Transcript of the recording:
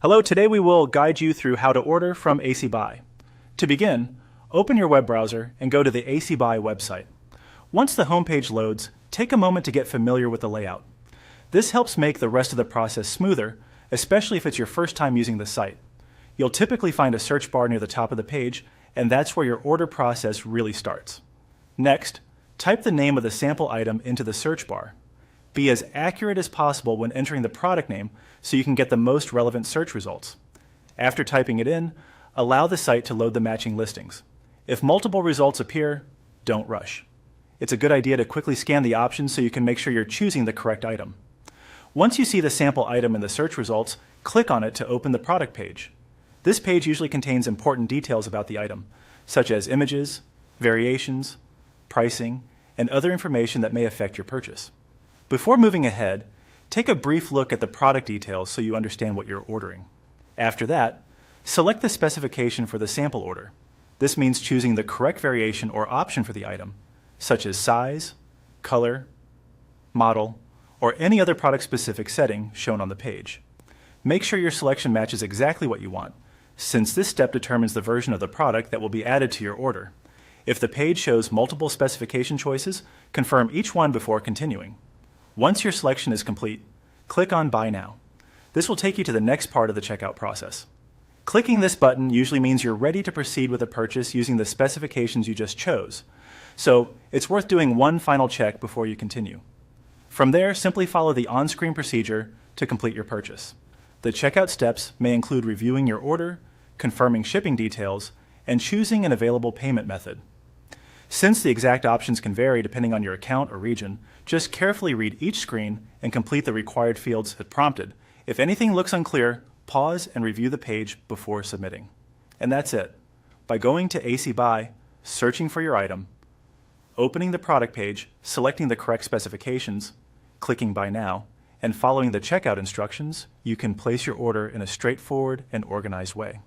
Hello, today we will guide you through how to order from ACBuy. To begin, open your web browser and go to the ACBuy website. Once the homepage loads, take a moment to get familiar with the layout. This helps make the rest of the process smoother, especially if it's your first time using the site. You'll typically find a search bar near the top of the page, and that's where your order process really starts. Next, type the name of the sample item into the search bar. Be as accurate as possible when entering the product name so you can get the most relevant search results. After typing it in, allow the site to load the matching listings. If multiple results appear, don't rush. It's a good idea to quickly scan the options so you can make sure you're choosing the correct item. Once you see the sample item in the search results, click on it to open the product page. This page usually contains important details about the item, such as images, variations, pricing, and other information that may affect your purchase. Before moving ahead, take a brief look at the product details so you understand what you're ordering. After that, select the specification for the sample order. This means choosing the correct variation or option for the item, such as size, color, model, or any other product-specific setting shown on the page. Make sure your selection matches exactly what you want, since this step determines the version of the product that will be added to your order. If the page shows multiple specification choices, confirm each one before continuing. Once your selection is complete, click on Buy Now. This will take you to the next part of the checkout process. Clicking this button usually means you're ready to proceed with a purchase using the specifications you just chose. So it's worth doing one final check before you continue. From there, simply follow the on-screen procedure to complete your purchase. The checkout steps may include reviewing your order, confirming shipping details, and choosing an available payment method. Since the exact options can vary depending on your account or region, just carefully read each screen and complete the required fields as prompted. If anything looks unclear, pause and review the page before submitting. And that's it. By going to ACBuy, searching for your item, opening the product page, selecting the correct specifications, clicking Buy Now, and following the checkout instructions, you can place your order in a straightforward and organized way.